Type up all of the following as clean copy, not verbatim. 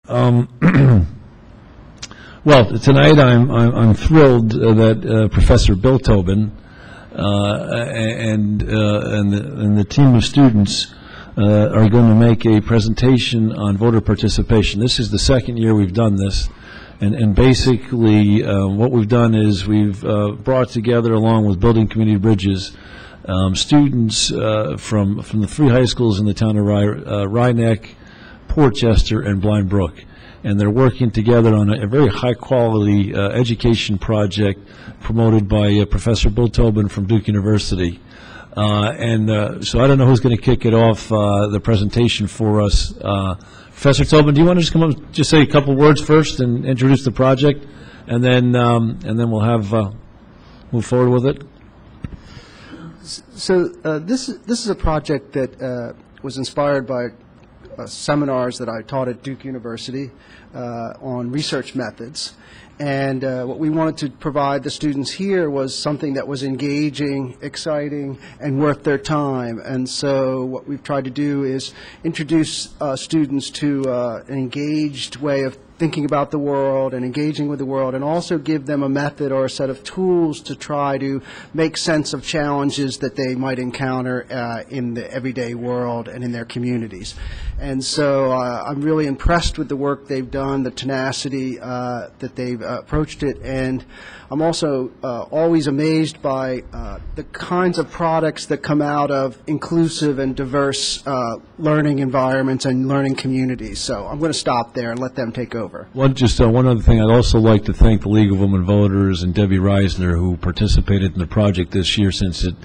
Well, tonight I'm thrilled that Professor Bill Tobin and the team of students are going to make a presentation on voter participation. This is the second year we've done this, and basically what we've done is we've brought together, along with Building Community Bridges, students from the three high schools in the town of Rhinebeck, Portchester, and Blind Brook. And they're working together on a very high-quality education project promoted by Professor Bill Tobin from Duke University. So I don't know who's going to kick it off, the presentation for us. Professor Tobin, do you want to just come up and just say a couple words first and introduce the project, and then we'll have move forward with it? So this is a project that was inspired by seminars that I taught at Duke University on research methods. And what we wanted to provide the students here was something that was engaging, exciting, and worth their time. And so what we've tried to do is introduce students to an engaged way of thinking about the world and engaging with the world, and also give them a method or a set of tools to try to make sense of challenges that they might encounter in the everyday world and in their communities. And so I'm really impressed with the work they've done, the tenacity that they've approached it, and I'm also always amazed by the kinds of products that come out of inclusive and diverse learning environments and learning communities. So I'm going to stop there and let them take over. One other thing, I'd also like to thank the League of Women Voters and Debbie Reisner, who participated in the project this year, since it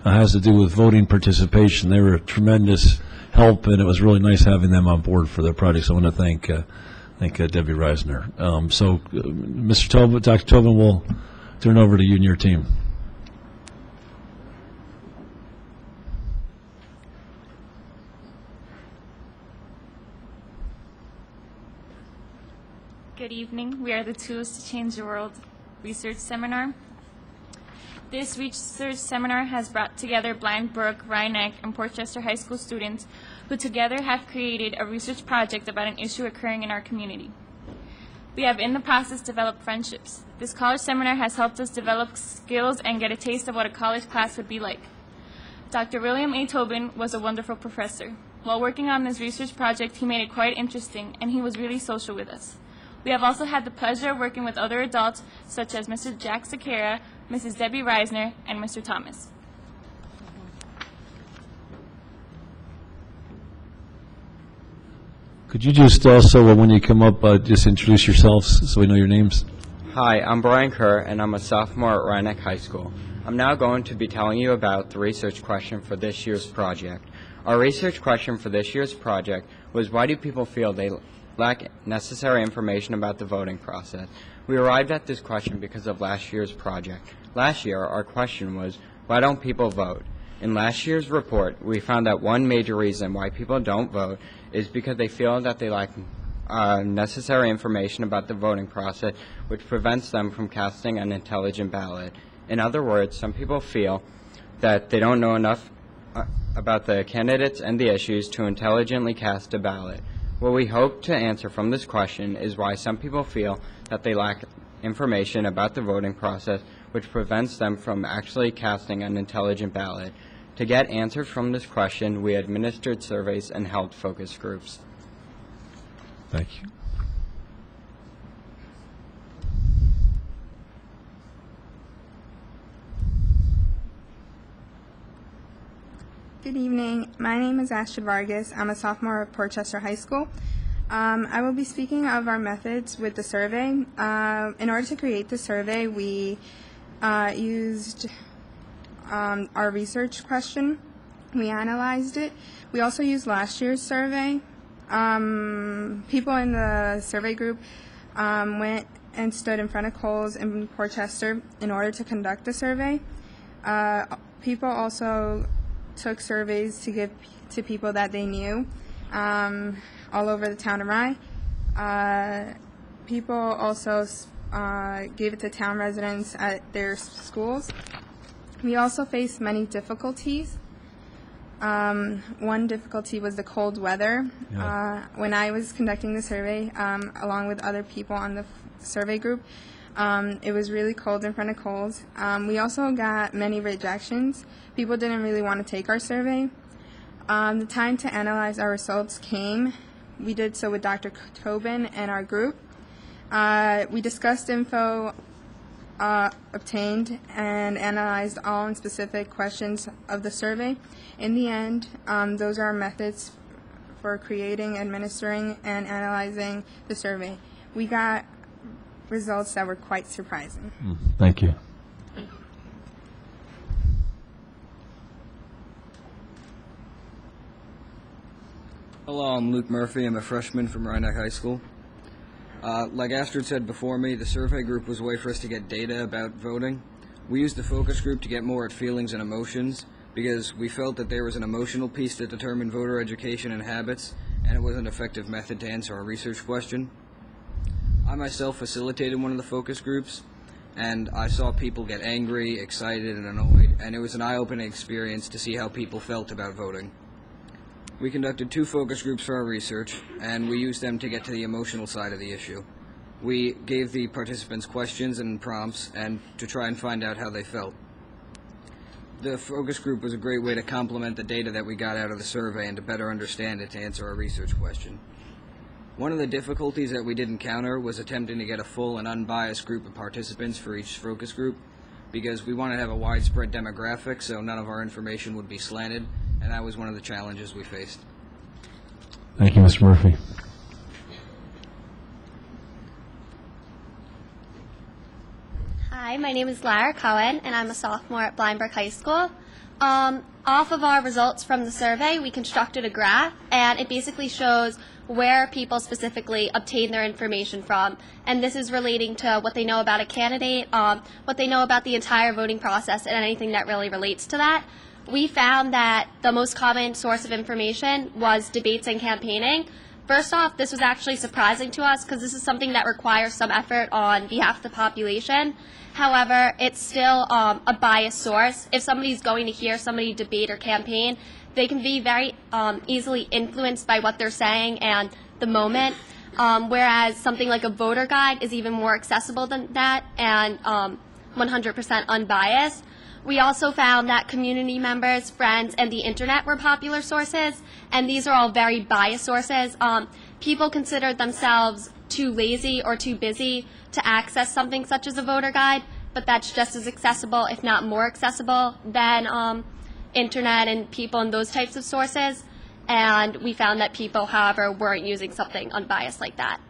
has to do with voting participation. They were a tremendous help, and it was really nice having them on board for their project. So I want to thank Debbie Reisner. Mr. Tobin, Dr. Tobin, we'll turn over to you and your team. Good evening. We are the Tools to Change the World Research Seminar. This research seminar has brought together Blind Brook, Rhinebeck, and Portchester High School students who together have created a research project about an issue occurring in our community. We have in the process developed friendships. This college seminar has helped us develop skills and get a taste of what a college class would be like. Dr. William A. Tobin was a wonderful professor. While working on this research project, he made it quite interesting, and he was really social with us. We have also had the pleasure of working with other adults, such as Mr. Jack Sakara, Mrs. Debbie Reisner, and Mr. Thomas. Could you just also, when you come up, just introduce yourselves so we know your names? Hi, I'm Brian Kerr, and I'm a sophomore at Rhinebeck High School. I'm now going to be telling you about the research question for this year's project. Our research question for this year's project was, why do people feel they lack necessary information about the voting process? We arrived at this question because of last year's project. Last year, our question was, why don't people vote? In last year's report, we found that one major reason why people don't vote is because they feel that they lack necessary information about the voting process, which prevents them from casting an intelligent ballot. In other words, some people feel that they don't know enough about the candidates and the issues to intelligently cast a ballot. What we hope to answer from this question is why some people feel that they lack information about the voting process, which prevents them from actually casting an intelligent ballot. To get answers from this question, we administered surveys and held focus groups. Thank you. Good evening. My name is Astrid Vargas. I'm a sophomore at Portchester High School. I will be speaking of our methods with the survey. In order to create the survey, we used our research question. We analyzed it. We also used last year's survey. People in the survey group went and stood in front of Kohl's in Portchester in order to conduct the survey. People also took surveys to give to people that they knew all over the town of Rye. People also gave it to town residents at their schools. We also faced many difficulties. One difficulty was the cold weather. When I was conducting the survey, along with other people on the survey group, it was really cold in front of Kohl's. We also got many rejections. People didn't really want to take our survey. The time to analyze our results came. We did so with Dr. Tobin and our group. We discussed info obtained and analyzed all and specific questions of the survey. In the end, those are our methods for creating, administering, and analyzing the survey. We got results that were quite surprising. Thank you. Hello, I'm Luke Murphy. I'm a freshman from Rhinebeck High School. Like Astrid said before me, the survey group was a way for us to get data about voting. We used the focus group to get more at feelings and emotions because we felt that there was an emotional piece that determined voter education and habits, and it was an effective method to answer our research question. I myself facilitated one of the focus groups, and I saw people get angry, excited, and annoyed, and it was an eye-opening experience to see how people felt about voting. We conducted 2 focus groups for our research, and we used them to get to the emotional side of the issue. We gave the participants questions and prompts and to try and find out how they felt. The focus group was a great way to complement the data that we got out of the survey and to better understand it to answer our research question. One of the difficulties that we did encounter was attempting to get a full and unbiased group of participants for each focus group because we wanted to have a widespread demographic so none of our information would be slanted, and that was one of the challenges we faced. Thank you, Mr. Murphy. Hi, my name is Lara Cohen, and I'm a sophomore at Blindbrook High School. Off of our results from the survey, we constructed a graph, and it basically shows where people specifically obtain their information from. And this is relating to what they know about a candidate, what they know about the entire voting process, and anything that really relates to that. We found that the most common source of information was debates and campaigning. First off, this was actually surprising to us because this is something that requires some effort on behalf of the population. However, it's still a biased source. If somebody's going to hear somebody debate or campaign, they can be very easily influenced by what they're saying and the moment, whereas something like a voter guide is even more accessible than that and 100% unbiased. We also found that community members, friends, and the internet were popular sources, and these are all very biased sources. People consider themselves too lazy or too busy to access something such as a voter guide, but that's just as accessible, if not more accessible, than internet and people and those types of sources. And we found that people, however, weren't using something unbiased like that.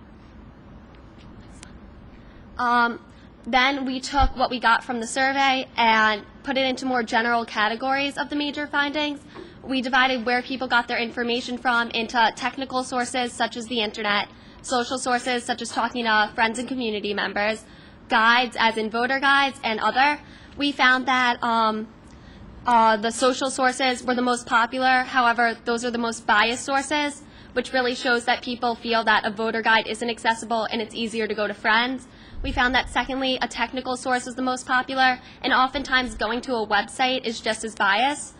Then we took what we got from the survey and put it into more general categories of the major findings. We divided where people got their information from into technical sources such as the internet, social sources such as talking to friends and community members, guides as in voter guides, and other. We found that the social sources were the most popular. However, those are the most biased sources, which really shows that people feel that a voter guide isn't accessible and it's easier to go to friends. We found that, secondly, a technical source is the most popular, and oftentimes going to a website is just as biased.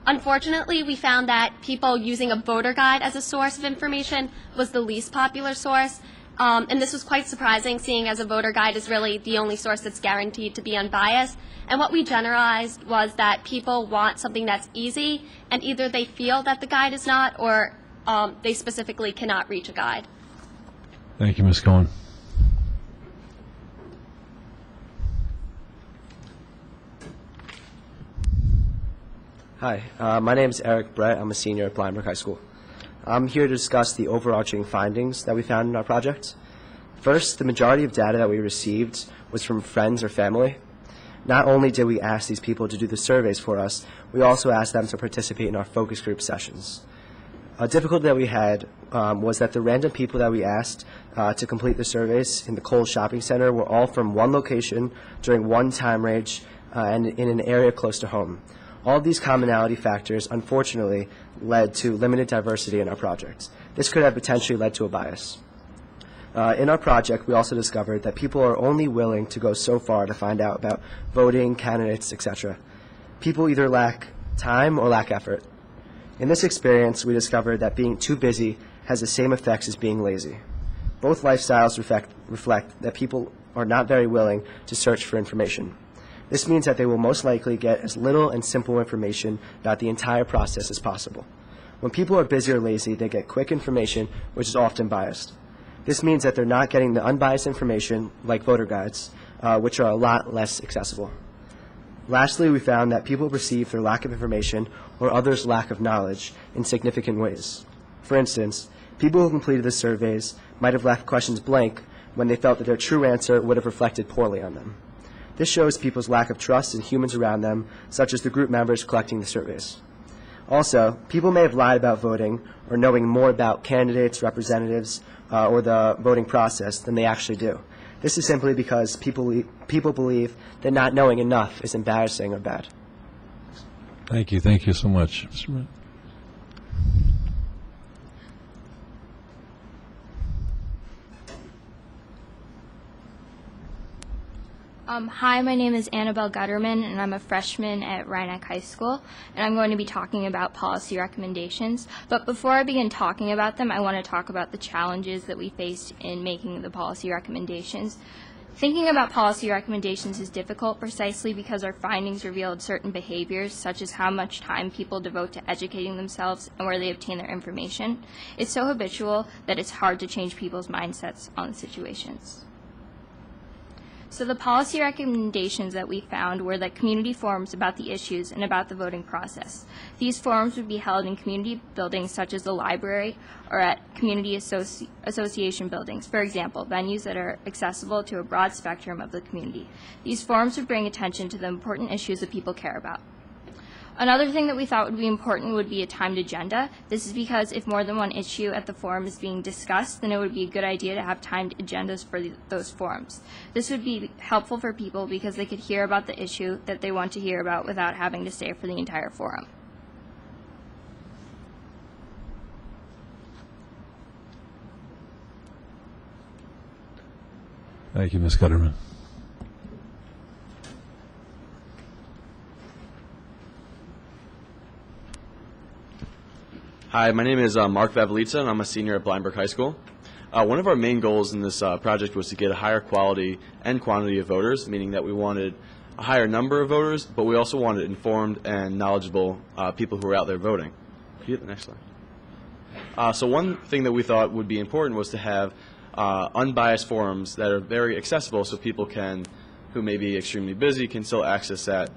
Unfortunately, we found that people using a voter guide as a source of information was the least popular source, and this was quite surprising, seeing as a voter guide is really the only source that's guaranteed to be unbiased. And what we generalized was that people want something that's easy, and either they feel that the guide is not, or they specifically cannot reach a guide. Thank you, Ms. Cohen. Hi, my name is Eric Brett. I'm a senior at Blindbrook High School. I'm here to discuss the overarching findings that we found in our project. First, the majority of data that we received was from friends or family. Not only did we ask these people to do the surveys for us, we also asked them to participate in our focus group sessions. A difficulty that we had was that the random people that we asked to complete the surveys in the Kohl's Shopping Center were all from one location during one time range and in an area close to home. All of these commonality factors, unfortunately, led to limited diversity in our project. This could have potentially led to a bias. In our project, we also discovered that people are only willing to go so far to find out about voting, candidates, etc. People either lack time or lack effort. In this experience, we discovered that being too busy has the same effects as being lazy. Both lifestyles reflect that people are not very willing to search for information. This means that they will most likely get as little and simple information about the entire process as possible. When people are busy or lazy, they get quick information, which is often biased. This means that they're not getting the unbiased information, like voter guides, which are a lot less accessible. Lastly, we found that people perceive their lack of information or others' lack of knowledge in significant ways. For instance, people who completed the surveys might have left questions blank when they felt that their true answer would have reflected poorly on them. This shows people's lack of trust in humans around them, such as the group members collecting the surveys. Also, people may have lied about voting or knowing more about candidates, representatives, or the voting process than they actually do. This is simply because people believe that not knowing enough is embarrassing or bad. Thank you. Thank you so much. Mr. Mayor. Hi, my name is Annabelle Gutterman, and I'm a freshman at Rhinebeck High School, and I'm going to be talking about policy recommendations. But before I begin talking about them, I want to talk about the challenges that we faced in making the policy recommendations. Thinking about policy recommendations is difficult precisely because our findings revealed certain behaviors, such as how much time people devote to educating themselves and where they obtain their information. It's so habitual that it's hard to change people's mindsets on the situations. So the policy recommendations that we found were that community forums about the issues and about the voting process. These forums would be held in community buildings such as the library or at community association buildings, for example, venues that are accessible to a broad spectrum of the community. These forums would bring attention to the important issues that people care about. Another thing that we thought would be important would be a timed agenda. This is because if more than one issue at the forum is being discussed, then it would be a good idea to have timed agendas for those forums. This would be helpful for people because they could hear about the issue that they want to hear about without having to stay for the entire forum. Thank you, Ms. Gutterman. Hi, my name is Mark Vavalitsa, and I'm a senior at Blindbrook High School. One of our main goals in this project was to get a higher quality and quantity of voters, meaning that we wanted a higher number of voters, but we also wanted informed and knowledgeable people who were out there voting. Can you hit the next slide? So one thing that we thought would be important was to have unbiased forums that are very accessible so people who may be extremely busy, can still access that.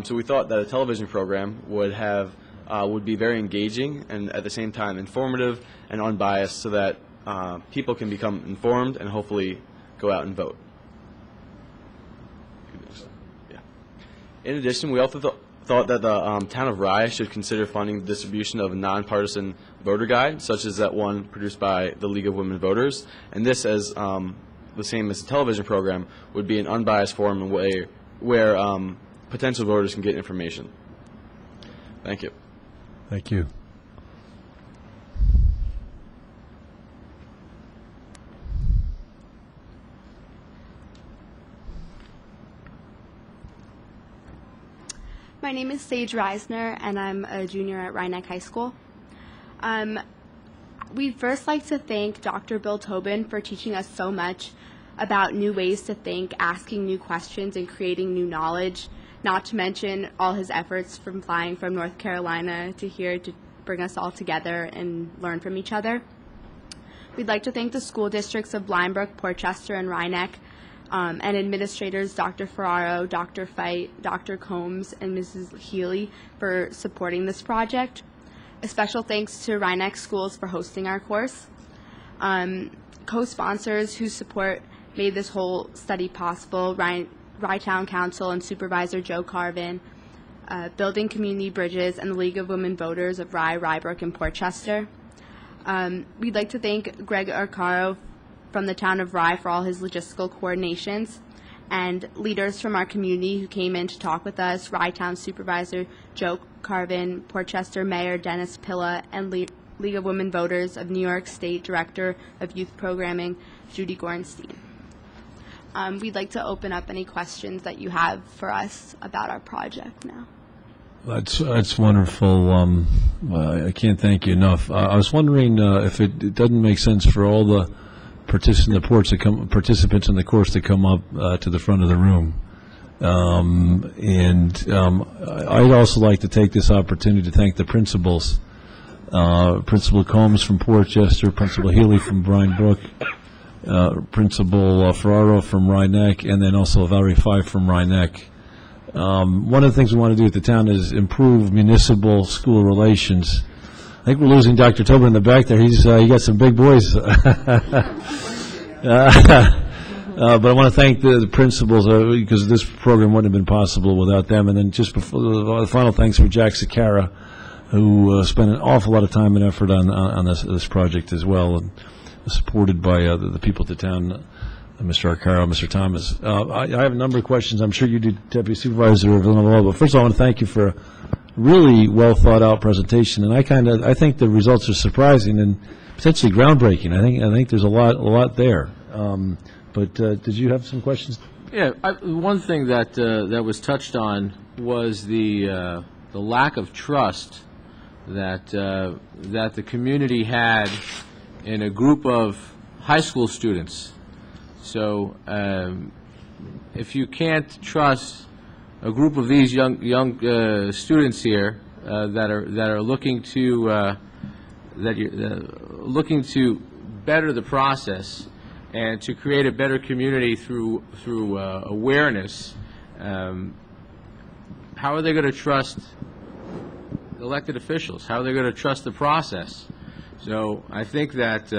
So we thought that a television program would be very engaging and at the same time informative and unbiased so that people can become informed and hopefully go out and vote. Yeah. In addition, we also thought that the town of Rye should consider funding the distribution of a nonpartisan voter guide, such as that one produced by the League of Women Voters. And this, as the same as the television program, would be an unbiased forum where potential voters can get information. Thank you. Thank you. My name is Sage Reisner, and I'm a junior at Rhinebeck High School. We'd first like to thank Dr. Bill Tobin for teaching us so much about new ways to think, asking new questions, and creating new knowledge, not to mention all his efforts from flying from North Carolina to here to bring us all together and learn from each other. We'd like to thank the school districts of Blindbrook, Portchester, and Rhinebeck, and administrators Dr. Ferraro, Dr. Feit, Dr. Combs, and Mrs. Healy for supporting this project. A special thanks to Rhinebeck Schools for hosting our course. Co-sponsors whose support made this whole study possible, Rye Town Council and Supervisor Joe Carvin, Building Community Bridges, and the League of Women Voters of Rye, Rybrook, and Portchester. We'd like to thank Greg Arcaro from the town of Rye for all his logistical coordinations, and leaders from our community who came in to talk with us, Rye Town Supervisor Joe Carvin, Portchester Mayor Dennis Pilla, and League of Women Voters of New York State Director of Youth Programming, Judy Gorenstein. We'd like to open up any questions that you have for us about our project now. That's wonderful. I can't thank you enough. I was wondering if it doesn't make sense for all the participants in the course to come up to the front of the room. I'd also like to take this opportunity to thank the principals. Principal Combs from Portchester, Principal Healy from Bryan Brook, Principal Ferraro from Rye Neck, and then also Valerie Fife from Rye Neck. One of the things we want to do at the town is improve municipal school relations. I think we're losing Dr. Tobin in the back there. He got some big boys. But I want to thank the principals because this program wouldn't have been possible without them. And then just before the final thanks for Jack Sakara, who spent an awful lot of time and effort on this project as well, and supported by the people at the town. Mr. Arcaro, Mr. Thomas. I have a number of questions. I'm sure you do, Deputy Supervisor of Villanova. But first of all, I want to thank you for a really well thought out presentation. And I think the results are surprising and potentially groundbreaking. I think there's a lot there. But did you have some questions? Yeah, one thing that was touched on was the lack of trust that the community had in a group of high school students. So if you can't trust a group of these young students here that are looking to looking to better the process and to create a better community through awareness, how are they going to trust elected officials? How are they going to trust the process? So I think that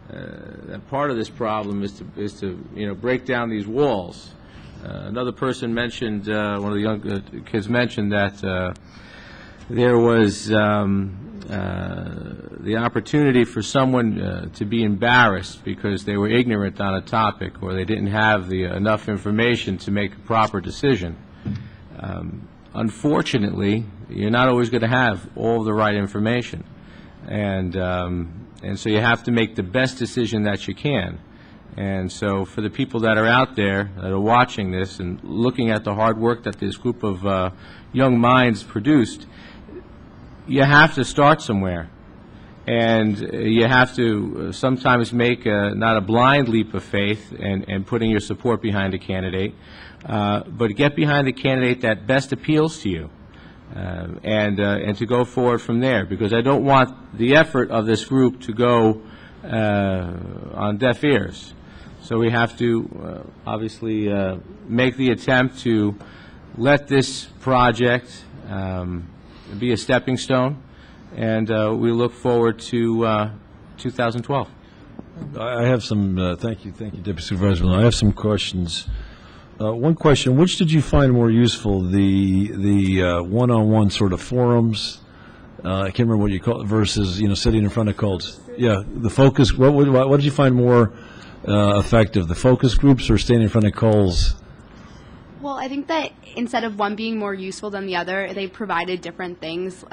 that part of this problem is to break down these walls. Another person mentioned, one of the young kids mentioned that there was the opportunity for someone to be embarrassed because they were ignorant on a topic or they didn't have enough information to make a proper decision. Unfortunately, you're not always going to have all the right information, and so you have to make the best decision that you can. And so for the people that are out there that are watching this and looking at the hard work that this group of young minds produced, you have to start somewhere. And you have to sometimes make not a blind leap of faith and putting your support behind a candidate, but get behind the candidate that best appeals to you. And to go forward from there, because I don't want the effort of this group to go on deaf ears. So we have to obviously make the attempt to let this project be a stepping stone, and we look forward to 2012. I have some, thank you, Deputy Supervisor. I have some questions. One question, which did you find more useful, the one-on-one sort of forums, I can't remember what you call it, versus, sitting in front of cults? Yeah, the focus, what did you find more effective, the focus groups or standing in front of calls? Well, I think that instead of one being more useful than the other, they provided different things.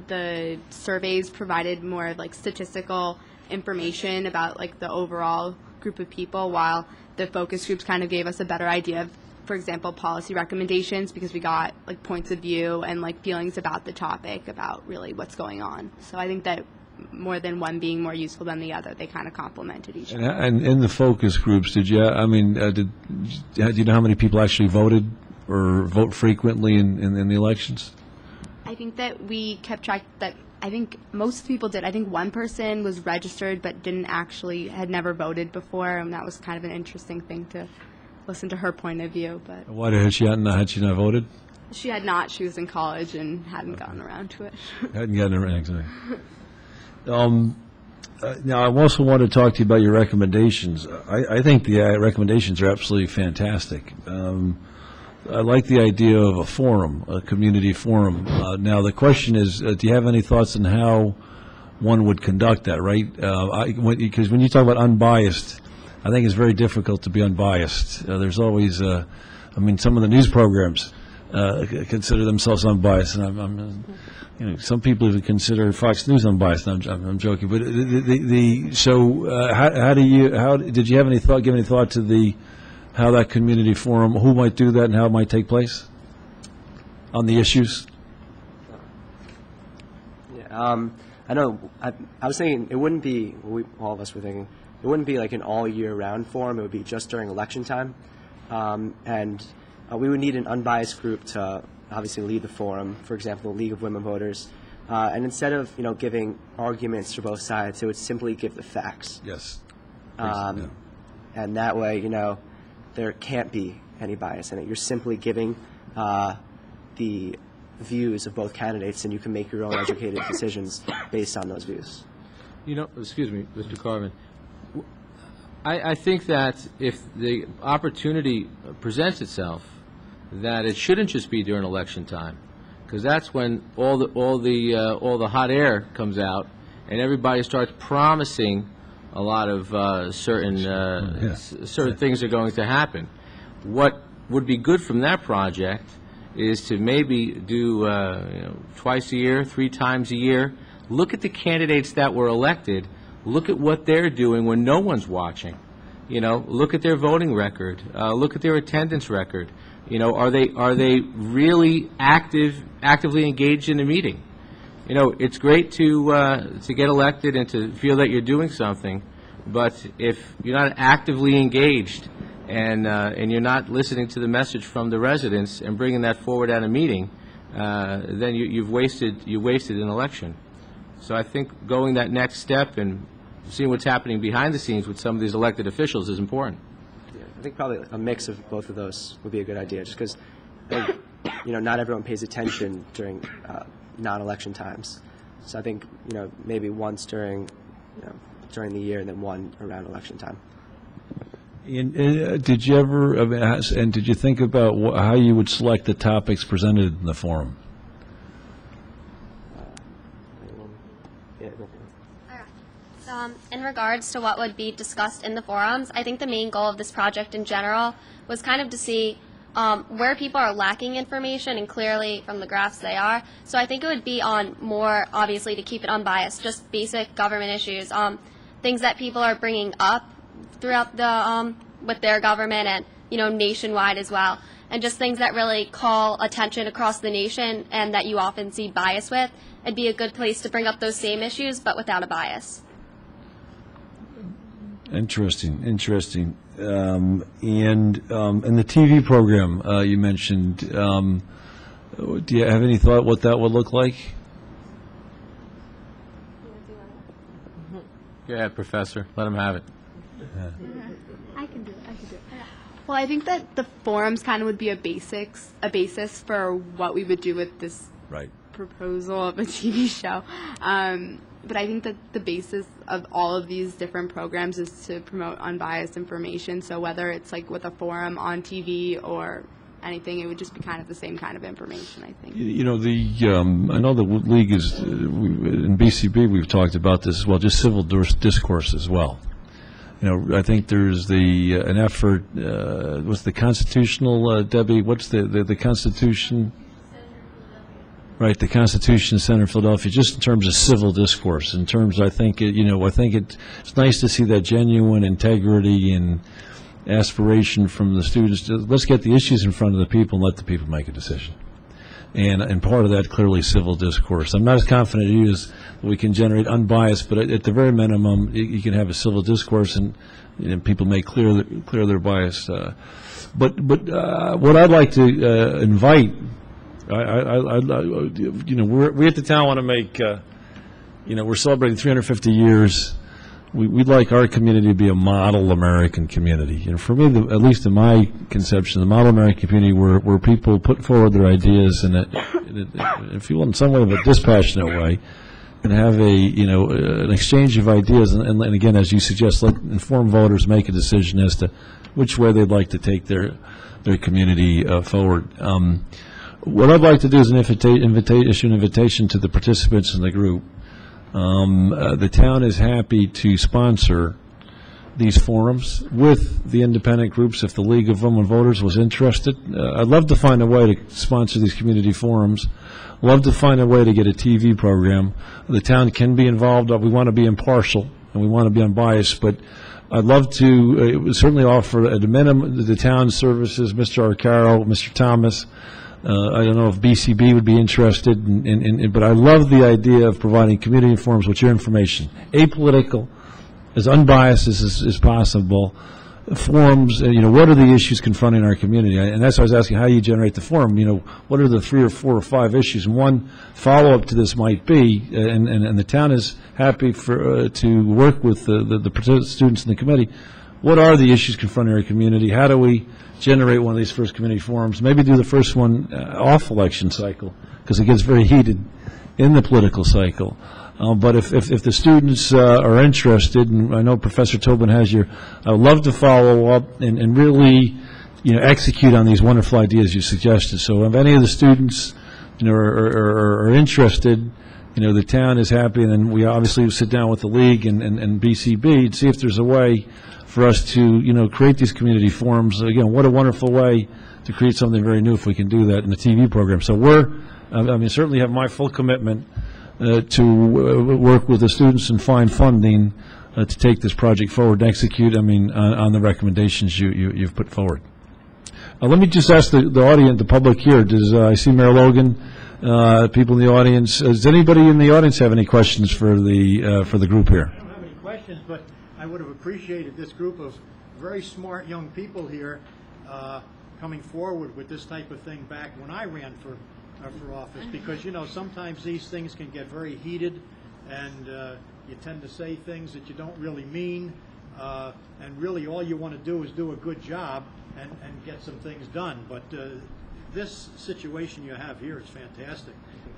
The surveys provided more like statistical information about like the overall group of people, while the focus groups kind of gave us a better idea of, for example, policy recommendations, because we got like points of view and like feelings about the topic, about really what's going on. So I think that more than one being more useful than the other, they kind of complemented each other. And in the focus groups, do you know how many people actually voted or vote frequently in the elections? I think that we kept track that I think most people did. I think one person was registered but had never voted before, and that was kind of an interesting thing to listen to her point of view. But why had she not voted? She had not. She was in college and hadn't gotten around to it. Hadn't gotten around, exactly. Now, I also want to talk to you about your recommendations. I think the recommendations are absolutely fantastic. I like the idea of a forum, a community forum. Now, the question is, do you have any thoughts on how one would conduct that, right? Because when you talk about unbiased, I think it's very difficult to be unbiased. There's always, some of the news programs consider themselves unbiased, and some people even consider Fox News unbiased. I'm joking, but how did you have any thought? Give any thought to how that community forum, who might do that, and how it might take place on the issues? I know, I was thinking it wouldn't be, all of us were thinking, it wouldn't be like an all-year-round forum. It would be just during election time. We would need an unbiased group to obviously lead the forum, for example, the League of Women Voters. And instead of, giving arguments for both sides, it would simply give the facts. Yes. And that way, there can't be any bias in it. You're simply giving the views of both candidates, and you can make your own educated decisions based on those views. Excuse me, Mr. Carvin. I think that if the opportunity presents itself, that it shouldn't just be during election time, because that's when all the hot air comes out, and everybody starts promising a lot of certain things are going to happen. What would be good from that project is to maybe do twice a year, 3 times a year. Look at the candidates that were elected. Look at what they're doing when no one's watching. Look at their voting record. Look at their attendance record. Are they really actively engaged in the meeting? It's great to get elected and to feel that you're doing something, but if you're not actively engaged and you're not listening to the message from the residents and bringing that forward at a meeting, then you've wasted an election. So I think going that next step and seeing what's happening behind the scenes with some of these elected officials is important. Yeah, I think probably a mix of both of those would be a good idea, just because not everyone pays attention during non-election times. So I think maybe once during the year and then one around election time. And did you ever and did you think about how you would select the topics presented in the forum? In regards to what would be discussed in the forums, I think the main goal of this project in general was kind of to see where people are lacking information, and clearly from the graphs they are. So I think it would be on more, obviously, to keep it unbiased, just basic government issues, things that people are bringing up throughout with their government and nationwide as well, and just things that really call attention across the nation and that you often see bias with. It'd be a good place to bring up those same issues but without a bias. Interesting. And the TV program you mentioned, do you have any thought what that would look like? Yeah, Professor, let him have it. I can do it. Well, I think that the forums kind of would be a basis for what we would do with this proposal of a TV show. But I think that the basis of all of these different programs is to promote unbiased information. So whether it's like with a forum on TV or anything, it would just be kind of the same kind of information, I think. I know the League is, in BCB we've talked about this as well, just civil discourse as well. I think there's an effort, what's the constitutional, Debbie, what's the Constitution? Right, the Constitution Center of Philadelphia, just in terms of civil discourse, I think it's nice to see that genuine integrity and aspiration from the students. Let's get the issues in front of the people and let the people make a decision. And part of that, clearly, civil discourse. I'm not as confident as we can generate unbiased, but at the very minimum, you can have a civil discourse and people may clear their bias. But what I'd like to invite. We at the town want to make, we're celebrating 350 years. We'd like our community to be a model American community. And for me, at least in my conception, the model American community where people put forward their ideas and if you will, in some way of a dispassionate way, and have an exchange of ideas. And again, as you suggest, let informed voters make a decision as to which way they'd like to take their community forward. What I'd like to do is issue an invitation to the participants in the group. The town is happy to sponsor these forums with the independent groups if the League of Women Voters was interested. I'd love to find a way to sponsor these community forums. Love to find a way to get a TV program. The town can be involved. We want to be impartial and we want to be unbiased, but I'd love to certainly offer at a minimum the town services, Mr. Arcaro, Mr. Thomas, I don't know if BCB would be interested, but I love the idea of providing community forums with your information, apolitical, as unbiased as possible. Forums, what are the issues confronting our community? And that's why I was asking, how do you generate the forum? What are the 3 or 4 or 5 issues? And one follow-up to this might be, and the town is happy to work with the students in the committee, what are the issues confronting our community? How do we generate one of these first community forums? Maybe do the first one off election cycle, because it gets very heated in the political cycle. But if the students are interested, and I know Professor Tobin has I would love to follow up and really, execute on these wonderful ideas you suggested. So if any of the students, are interested, the town is happy, and then we obviously sit down with the league and BCB and see if there's a way for us to, create these community forums. Again, what a wonderful way to create something very new if we can do that in the TV program. So certainly have my full commitment to work with the students and find funding to take this project forward and execute, on the recommendations you've put forward. Let me just ask the audience, the public here, I see Mayor Logan, people in the audience. Does anybody in the audience have any questions for the group here? I don't have any questions, but I would have appreciated this group of very smart young people here coming forward with this type of thing back when I ran for office, because sometimes these things can get very heated, and you tend to say things that you don't really mean, and really all you want to do is do a good job and get some things done. But this situation you have here is fantastic,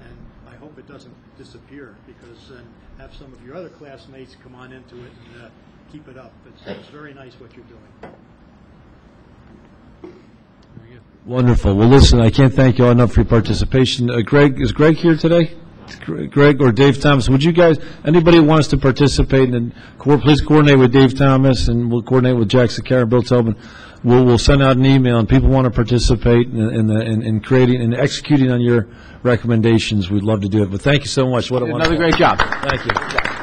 and I hope it doesn't disappear, because have some of your other classmates come on into it and keep it up. It's very nice what you're doing. Wonderful. Well, listen, I can't thank you all enough for your participation. Greg, is Greg here today? Greg or Dave Thomas, would you guys, anybody who wants to participate, and please coordinate with Dave Thomas, and we'll coordinate with Jack Sakara and Bill Tobin. We'll send out an email, and people want to participate in creating and executing on your recommendations. We'd love to do it. But thank you so much. What a wonderful. Another great job. Thank you.